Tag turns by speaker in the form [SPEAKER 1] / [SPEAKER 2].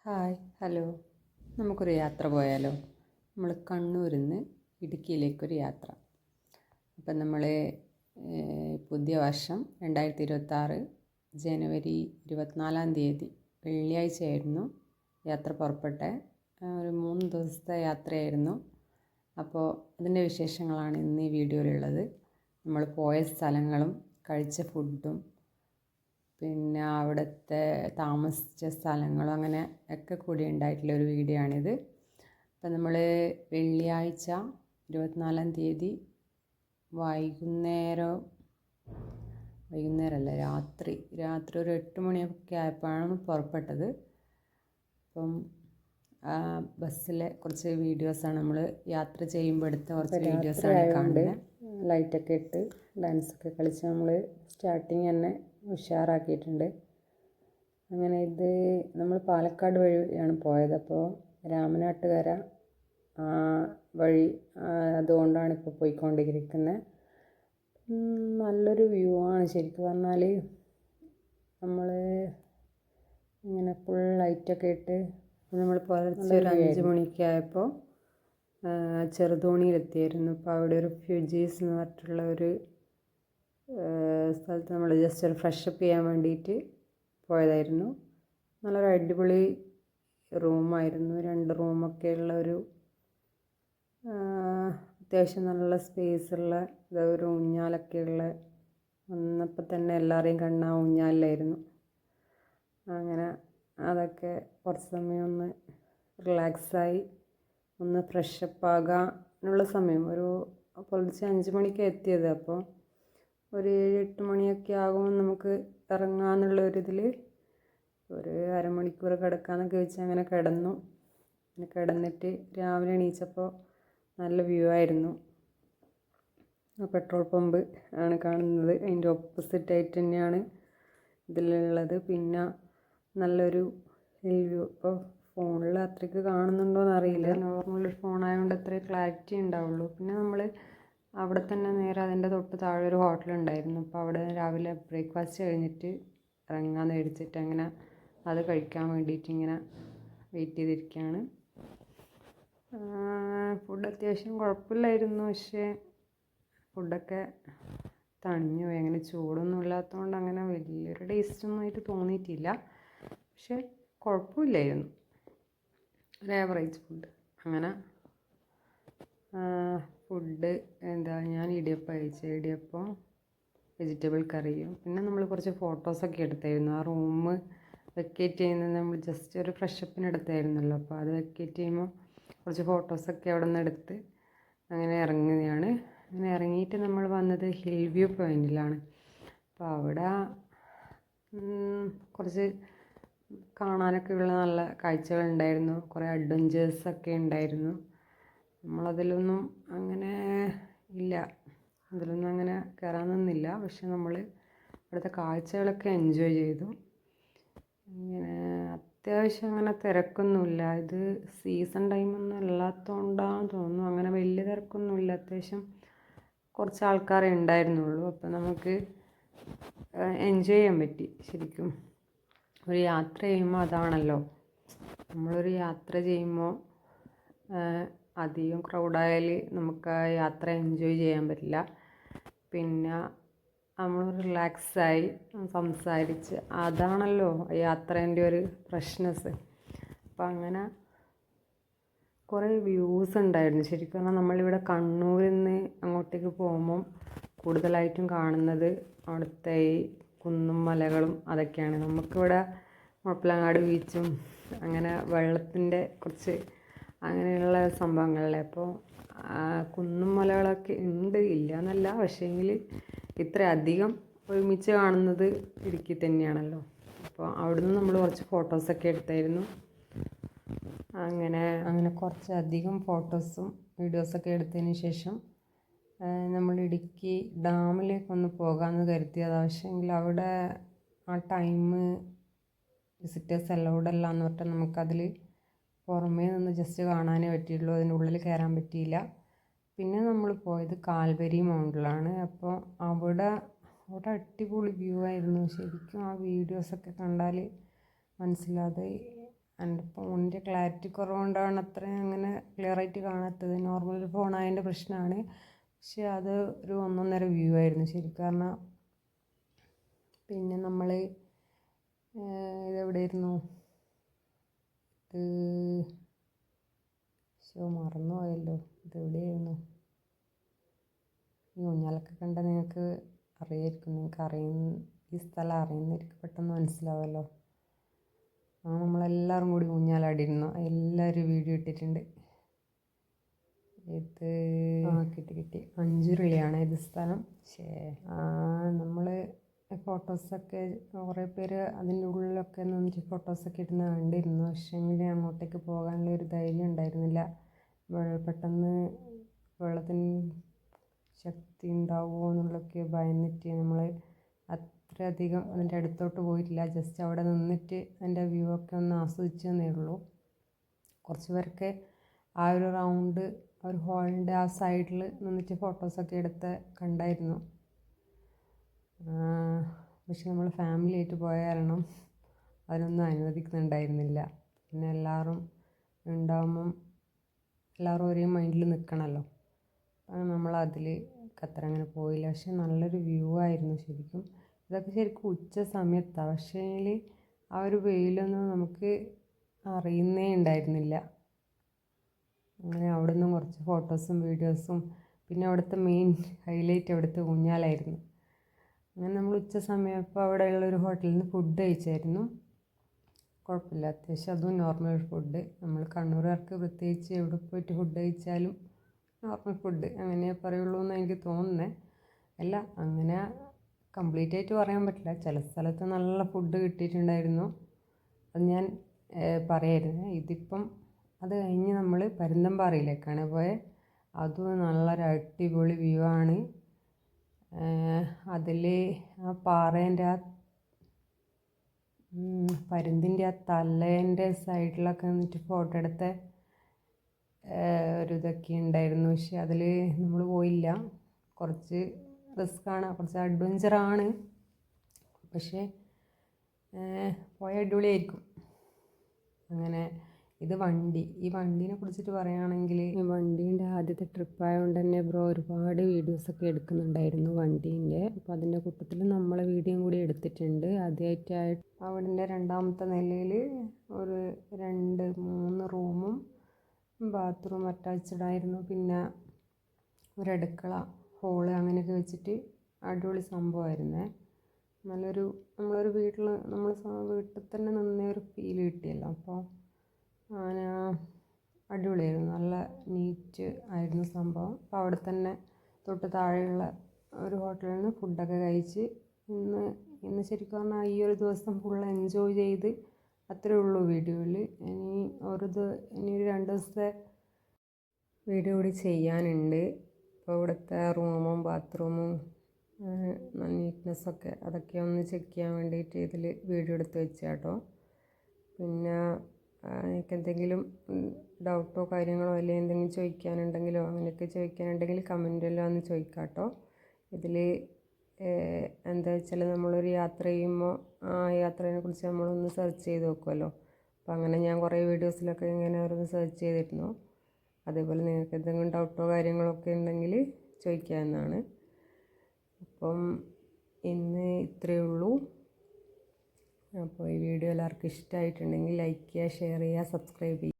[SPEAKER 1] Hi hello നമുക്കൊരു യാത്ര പോയാലോ? നമ്മൾ കണ്ണൂരിൽ നിന്ന് ഇടുക്കിയിലേക്കൊരു യാത്ര. അപ്പം നമ്മൾ പുതിയ വർഷം 2026 ജനുവരി 24-ാം തീയതി വെള്ളിയാഴ്ചയായിരുന്നു യാത്ര പുറപ്പെട്ടെ. ഒരു 3 ദിവസത്തെ യാത്രയായിരുന്നു. അപ്പോൾ അതിൻ്റെ വിശേഷങ്ങളാണ് ഇന്ന് ഈ വീഡിയോയിലുള്ളത്. നമ്മൾ പോയ സ്ഥലങ്ങളും കഴിച്ച ഫുഡും പിന്നെ അവിടുത്തെ താമസിച്ച സ്ഥലങ്ങളും അങ്ങനെ ഒക്കെ കൂടി ഉണ്ടായിട്ടുള്ളൊരു വീഡിയോ ആണിത്. അപ്പം നമ്മൾ വെള്ളിയാഴ്ച 24-ാം തീയതി വൈകുന്നേരമല്ല രാത്രി ഒരു 8 മണിയൊക്കെ ആയപ്പോഴാണ് പുറപ്പെട്ടത്. അപ്പം ബസ്സിലെ കുറച്ച് വീഡിയോസാണ് നമ്മൾ യാത്ര ചെയ്യുമ്പോൾ എടുത്ത കുറച്ച് വീഡിയോസാണ് കാണുന്നത്. ലൈറ്റൊക്കെ ഇട്ട് ഡാൻസൊക്കെ കളിച്ച് നമ്മൾ സ്റ്റാർട്ടിങ് തന്നെ ഉഷാറാക്കിയിട്ടുണ്ട്. അങ്ങനെ ഇത് നമ്മൾ പാലക്കാട് വഴിയാണ് പോയത്. അപ്പോൾ രാമനാട്ടുകര വഴി അതുകൊണ്ടാണ് ഇപ്പോൾ പോയിക്കൊണ്ടിരിക്കുന്നത്. നല്ലൊരു വ്യൂ ആണ് ശരിക്കും പറഞ്ഞാൽ. നമ്മൾ ഇങ്ങനെ ഫുൾ ലൈറ്റൊക്കെ ഇട്ട് നമ്മൾ പുലർച്ചെ ഒരു 5 മണിയൊക്കെ ആയപ്പോൾ ചെറുതോണിയിലെത്തിയായിരുന്നു. അപ്പോൾ അവിടെ ഒരു ഫ്യൂജീസ് എന്ന് പറഞ്ഞിട്ടുള്ള ഒരു സ്ഥലത്ത് നമ്മൾ ജസ്റ്റ് ഒരു ഫ്രഷപ്പ് ചെയ്യാൻ വേണ്ടിയിട്ട് പോയതായിരുന്നു. നല്ലൊരു അടിപൊളി റൂമായിരുന്നു. 2 റൂമൊക്കെ ഉള്ള ഒരു അത്യാവശ്യം നല്ല സ്പേസുള്ള ഒരു ഊഞ്ഞാലൊക്കെ ഉള്ള. വന്നപ്പോൾ തന്നെ എല്ലാവരെയും കണ്ണ് ആ ഊഞ്ഞാലിലായിരുന്നു. അങ്ങനെ അതൊക്കെ കുറച്ച് സമയം ഒന്ന് റിലാക്സായി ഒന്ന് ഫ്രഷപ്പ് ആകാനുള്ള സമയം. ഒരു പുലർച്ചെ 5 മണിക്ക് എത്തിയത്. അപ്പോൾ ഒരു 7-8 മണിയൊക്കെ ആകുമ്പോൾ നമുക്ക് ഇറങ്ങാമെന്നുള്ളൊരിതിൽ ഒരു അരമണിക്കൂർ കിടക്കാമെന്നൊക്കെ വെച്ച് അങ്ങനെ കിടന്നു. അങ്ങനെ കിടന്നിട്ട് രാവിലെ എണീച്ചപ്പോൾ നല്ല വ്യൂ ആയിരുന്നു. പെട്രോൾ പമ്പ് ആണ് കാണുന്നത്. അതിൻ്റെ ഓപ്പോസിറ്റായിട്ട് തന്നെയാണ് ഇതിലുള്ളത്. പിന്നെ നല്ലൊരു ഹിൽ വ്യൂ. ഇപ്പോൾ ഫോണിൽ അത്രയ്ക്ക് കാണുന്നുണ്ടോയെന്ന് അറിയില്ല. നോർമൽ ഫോണായതുകൊണ്ട് അത്രയും ക്ലാരിറ്റി ഉണ്ടാവുള്ളൂ. പിന്നെ നമ്മൾ അവിടെ തന്നെ നേരെ അതിൻ്റെ തൊട്ട് താഴെ ഒരു ഹോട്ടലുണ്ടായിരുന്നു. അപ്പോൾ അവിടെ രാവിലെ ബ്രേക്ക്ഫാസ്റ്റ് കഴിഞ്ഞിട്ട് ഇറങ്ങാമെന്ന് മേടിച്ചിട്ട് അങ്ങനെ അത് കഴിക്കാൻ വേണ്ടിയിട്ട് ഇങ്ങനെ വെയിറ്റ് ചെയ്തിരിക്കുകയാണ്. ഫുഡ് അത്യാവശ്യം കുഴപ്പമില്ലായിരുന്നു. പക്ഷേ ഫുഡൊക്കെ തണിഞ്ഞു പോയി. അങ്ങനെ ചൂടൊന്നും ഇല്ലാത്തതുകൊണ്ട് അങ്ങനെ വലിയൊരു ടേസ്റ്റൊന്നും ആയിട്ട് തോന്നിയിട്ടില്ല. പക്ഷേ കുഴപ്പമില്ലായിരുന്നു. ഒരു ആവറേജ് ഫുഡ്. അങ്ങനെ ഫുഡ് ഞാൻ ഇടിയപ്പം കഴിച്ചത്. ഇടിയപ്പം വെജിറ്റബിൾ കറിയും. പിന്നെ നമ്മൾ കുറച്ച് ഫോട്ടോസൊക്കെ എടുത്തായിരുന്നു. ആ റൂം വെക്കേറ്റ് ചെയ്യുന്നത് നമ്മൾ ജസ്റ്റ് ഒരു ഫ്രഷപ്പിന് എടുത്തായിരുന്നല്ലോ. അപ്പോൾ അത് വെക്കേറ്റ് ചെയ്യുമ്പോൾ കുറച്ച് ഫോട്ടോസൊക്കെ അവിടെ നിന്ന് എടുത്ത് അങ്ങനെ ഇറങ്ങുകയാണ്. അങ്ങനെ ഇറങ്ങിയിട്ട് നമ്മൾ വന്നത് ഹിൽ വ്യൂ പോയിൻറ്റിലാണ്. അപ്പോൾ അവിടെ കുറച്ച് കാണാനൊക്കെ ഉള്ള നല്ല കാഴ്ചകളുണ്ടായിരുന്നു. കുറേ അഡ്വഞ്ചേഴ്സൊക്കെ ഉണ്ടായിരുന്നു. നമ്മളതിലൊന്നും അങ്ങനെ ഇല്ല, അതിലൊന്നും അങ്ങനെ കയറാൻ നിന്നില്ല. പക്ഷെ നമ്മൾ അവിടുത്തെ കാഴ്ചകളൊക്കെ എൻജോയ് ചെയ്തു. ഇങ്ങനെ അത്യാവശ്യം അങ്ങനെ തിരക്കൊന്നുമില്ല. ഇത് സീസൺ ടൈമൊന്നും അല്ലാത്തതുകൊണ്ടാണെന്ന് തോന്നുന്നു. അങ്ങനെ വലിയ തിരക്കൊന്നുമില്ല. അത്യാവശ്യം കുറച്ച് ആൾക്കാരേ ഉണ്ടായിരുന്നുള്ളൂ. അപ്പോൾ നമുക്ക് എൻജോയ് ചെയ്യാൻ പറ്റി. ശരിക്കും ഒരു യാത്ര ചെയ്യുമ്പോൾ അതാണല്ലോ, നമ്മളൊരു യാത്ര ചെയ്യുമ്പോൾ അധികം ക്രൗഡായാൽ നമുക്ക് ആ യാത്ര എൻജോയ് ചെയ്യാൻ പറ്റില്ല. പിന്നെ നമ്മൾ റിലാക്സായി സംസാരിച്ച് അതാണല്ലോ യാത്രേൻ്റെ ഒരു ഫ്രഷ്നെസ്. അപ്പം അങ്ങനെ കുറേ വ്യൂസ് ഉണ്ടായിരുന്നു. ശരിക്കും പറഞ്ഞാൽ നമ്മളിവിടെ കണ്ണൂരിൽ നിന്ന് അങ്ങോട്ടേക്ക് പോകുമ്പം കൂടുതലായിട്ടും കാണുന്നത് അവിടുത്തെ ഈ കുന്നും മലകളും അതൊക്കെയാണ്. നമുക്കിവിടെ മുഴപ്പിലങ്ങാട് ബീച്ചും അങ്ങനെ വെള്ളത്തിൻ്റെ കുറച്ച് അങ്ങനെയുള്ള സംഭവങ്ങളല്ലേ. അപ്പോൾ കുന്നും മലകളൊക്കെ ഉണ്ട്, ഇല്ല എന്നല്ല. പക്ഷേങ്കിൽ ഇത്ര അധികം ഒരുമിച്ച് കാണുന്നത് ഇടുക്കി തന്നെയാണല്ലോ. അപ്പോൾ അവിടുന്ന് നമ്മൾ കുറച്ച് ഫോട്ടോസൊക്കെ എടുത്തായിരുന്നു. അങ്ങനെ കുറച്ചധികം ഫോട്ടോസും വീഡിയോസൊക്കെ എടുത്തതിന് ശേഷം നമ്മൾ ഇടുക്കി ഡാമിലേക്കൊന്ന് പോകാമെന്ന് കരുതിയതാണ്. പക്ഷേങ്കിൽ അവിടെ ആ ടൈം വിസിറ്റേഴ്സ് അലൗഡ് അല്ല എന്ന് പറഞ്ഞാൽ നമുക്കതിൽ പുറമേ നിന്ന് ജസ്റ്റ് കാണാനേ പറ്റിയുള്ളൂ. അതിൻ്റെ ഉള്ളിൽ കയറാൻ പറ്റിയില്ല. പിന്നെ നമ്മൾ പോയത് കാൽവരി മൗണ്ടിലാണ്. അപ്പോൾ അവിടെ അടിപൊളി വ്യൂ ആയിരുന്നു. ശരിക്കും ആ വീഡിയോസൊക്കെ കണ്ടാൽ മനസ്സിലാതെ എൻ്റെ ഫോണിൻ്റെ ക്ലാരിറ്റി കുറവുകൊണ്ടാണ് അത്ര അങ്ങനെ ക്ലിയറായിട്ട് കാണാത്തത്. നോർമൽ ഫോണായതിൻ്റെ പ്രശ്നമാണ്. പക്ഷെ അത് ഒരു ഒന്നൊന്നര വ്യൂ ആയിരുന്നു ശരിക്കും പറഞ്ഞാൽ. പിന്നെ നമ്മൾ ഇതെവിടെയായിരുന്നു ഇത് മറന്നു പോയല്ലോ. ഇതെവിടെയായിരുന്നു ഈ ഊഞ്ഞാലൊക്കെ കണ്ടാൽ നിങ്ങൾക്ക് അറിയായിരിക്കും. ഈ സ്ഥലം അറിയുന്നവർക്ക് പെട്ടെന്ന് മനസ്സിലാവുമല്ലോ. നമ്മളെല്ലാവരും കൂടി ഊഞ്ഞാലാടിയിരുന്നു. എല്ലാവരും വീഡിയോ ഇട്ടിട്ടുണ്ട്. ഇത് കിട്ടി അഞ്ചുരുളിയാണ് ഇത് സ്ഥലം. നമ്മൾ ഫോട്ടോസൊക്കെ കുറേ പേര് അതിൻ്റെ ഉള്ളിലൊക്കെ നിന്നിട്ട് ഫോട്ടോസൊക്കെ ഇടുന്ന കണ്ടിരുന്നു. പക്ഷേങ്കിൽ അങ്ങോട്ടേക്ക് പോകാനുള്ള ഒരു ധൈര്യം ഉണ്ടായിരുന്നില്ല. പെട്ടെന്ന് വെള്ളത്തിന് ശക്തി ഉണ്ടാവുമോ എന്നുള്ളതൊക്കെ ഭയന്നിട്ട് നമ്മൾ അത്രയധികം അതിൻ്റെ അടുത്തോട്ട് പോയിട്ടില്ല. ജസ്റ്റ് അവിടെ നിന്നിട്ട് അതിൻ്റെ വ്യൂ ഒക്കെ ഒന്ന് ആസ്വദിച്ചെന്നേ ഉള്ളൂ. കുറച്ച് പേരൊക്കെ ആ ഒരു റൗണ്ട് ഒരു ഹോളിൻ്റെ ആ സൈഡിൽ നിന്നിട്ട് ഫോട്ടോസൊക്കെ എടുത്ത് കണ്ടായിരുന്നു. പക്ഷെ നമ്മൾ ഫാമിലി ആയിട്ട് പോയ കാരണം അതിനൊന്നും അനുവദിക്കുന്നുണ്ടായിരുന്നില്ല. പിന്നെ എല്ലാവരും ഉണ്ടാകുമ്പം എല്ലാവരും ഒരേ മൈൻഡിൽ നിൽക്കണമല്ലോ. നമ്മളതിൽ അത്ര അങ്ങനെ പോയില്ല. പക്ഷെ നല്ലൊരു വ്യൂ ആയിരുന്നു ശരിക്കും. ഇതൊക്കെ ശരിക്കും ഉച്ച സമയത്താണ്. പക്ഷേങ്കിൽ ആ ഒരു വെയിലൊന്നും നമുക്ക് അറിയുന്നേ ഉണ്ടായിരുന്നില്ല. അങ്ങനെ അവിടെ നിന്നും കുറച്ച് ഫോട്ടോസും വീഡിയോസും പിന്നെ അവിടുത്തെ മെയിൻ ഹൈലൈറ്റ് അവിടുത്തെ ഊഞ്ഞാലായിരുന്നു. അങ്ങനെ നമ്മൾ ഉച്ച സമയപ്പോൾ അവിടെയുള്ളൊരു ഹോട്ടലിൽ നിന്ന് ഫുഡ് കഴിച്ചായിരുന്നു. കുഴപ്പമില്ല, അത്യാവശ്യം അതും നോർമൽ ഫുഡ്. നമ്മൾ കണ്ണൂരുകാർക്ക് പ്രത്യേകിച്ച് എവിടെ പോയിട്ട് ഫുഡ് കഴിച്ചാലും നോർമൽ ഫുഡ് അങ്ങനെ പറയുള്ളൂ എന്ന് എനിക്ക് തോന്നുന്നത്. അല്ല, അങ്ങനെ കംപ്ലീറ്റ് ആയിട്ട് പറയാൻ പറ്റില്ല. ചില സ്ഥലത്ത് നല്ല ഫുഡ് കിട്ടിയിട്ടുണ്ടായിരുന്നു. അത് ഞാൻ പറയായിരുന്നു. ഇതിപ്പം അത് കഴിഞ്ഞ് നമ്മൾ പരുന്തംപാറയിലേക്കാണ് പോയത്. അതും നല്ലൊരു അടിപൊളി വ്യൂ ആണ്. അതിൽ ആ പാറേൻ്റെ ആ പരുന്തിൻ്റെ ആ തലേൻ്റെ സൈഡിലൊക്കെ നിന്നിട്ട് ഫോട്ടോ എടുത്ത ഒരു ഇതൊക്കെ ഉണ്ടായിരുന്നു. പക്ഷെ അതിൽ നമ്മൾ പോയില്ല. കുറച്ച് റിസ്ക്കാണ്, കുറച്ച് അഡ്വഞ്ചറാണ്. പക്ഷേ പോയ അടിപൊളിയായിരിക്കും. അങ്ങനെ ഇത് ഈ വണ്ടീനെ കുറിച്ചിട്ട് പറയുകയാണെങ്കിൽ, ഈ വണ്ടീൻ്റെ ആദ്യത്തെ ട്രിപ്പായതുകൊണ്ട് തന്നെ ബ്രോ ഒരുപാട് വീഡിയോസൊക്കെ എടുക്കുന്നുണ്ടായിരുന്നു വണ്ടീൻ്റെ. അപ്പോൾ അതിൻ്റെ കൂട്ടത്തിൽ നമ്മളെ വീഡിയോയും കൂടി എടുത്തിട്ടുണ്ട്. ആദ്യമായിട്ടായിട്ട് അവിടുത്തെ രണ്ടാമത്തെ നിലയിൽ ഒരു 2-3 റൂമും ബാത്റൂം അറ്റാച്ച്ഡ് ആയിരുന്നു. പിന്നെ ഒരു അടുക്കള, ഹോള് അങ്ങനെയൊക്കെ വെച്ചിട്ട് അടിപൊളി സംഭവമായിരുന്നേ. നല്ലൊരു നമ്മളൊരു വീട്ടിൽ തന്നെ നിന്ന ഒരു ഫീൽ കിട്ടിയല്ലോ. അപ്പോൾ അങ്ങനെ അടിപൊളിയായിരുന്നു. നല്ല നീറ്റ് ആയിരുന്നു സംഭവം. അപ്പോൾ അവിടെ തന്നെ തൊട്ട് താഴെയുള്ള ഒരു ഹോട്ടലിൽ നിന്ന് ഫുഡൊക്കെ കഴിച്ച് ഇന്ന് ശരിക്കും പറഞ്ഞാൽ ഈ ഒരു ദിവസം ഫുൾ എൻജോയ് ചെയ്ത് അത്രയേ ഉള്ളൂ വീഡിയോയിൽ. ഇനി ഒരു 2 ദിവസത്തെ വീഡിയോ കൂടി ചെയ്യാനുണ്ട്. അപ്പോൾ ഇവിടുത്തെ റൂമും ബാത്റൂമും നീറ്റ്നെസ്സൊക്കെ അതൊക്കെ ഒന്ന് ചെക്ക് ചെയ്യാൻ വേണ്ടിയിട്ട് ഇതിൽ വീഡിയോ എടുത്ത് വെച്ചാട്ടോ. പിന്നെ എനിക്ക് എന്തെങ്കിലും ഡൗട്ടോ കാര്യങ്ങളോ അല്ലെങ്കിൽ എന്തെങ്കിലും ചോദിക്കാനുണ്ടെങ്കിലോ അങ്ങനെയൊക്കെ ചോദിക്കാനുണ്ടെങ്കിൽ കമൻറ്റെല്ലാം ഒന്ന് ചോദിക്കാം കേട്ടോ. ഇതിൽ എന്താ വെച്ചാൽ നമ്മളൊരു യാത്ര ചെയ്യുമ്പോൾ ആ യാത്രയെ കുറിച്ച് നമ്മളൊന്ന് സെർച്ച് ചെയ്ത് നോക്കുമല്ലോ. അപ്പോൾ അങ്ങനെ ഞാൻ കുറേ വീഡിയോസിലൊക്കെ ഇങ്ങനെ ഓരോന്ന് സെർച്ച് ചെയ്തിരുന്നു. അതേപോലെ നിങ്ങൾക്ക് എന്തെങ്കിലും ഡൗട്ടോ കാര്യങ്ങളൊക്കെ ഉണ്ടെങ്കിൽ ചോദിക്കാവുന്നതാണ്. അപ്പം ഇന്ന് ഇത്രയേ ഉള്ളൂ. അപ്പോൾ ഈ വീഡിയോ എല്ലാവർക്കും ഇഷ്ടമായിട്ടുണ്ടെങ്കിൽ ലൈക്ക് ചെയ്യുക, ഷെയർ ചെയ്യുക, സബ്സ്ക്രൈബ് ചെയ്യുക.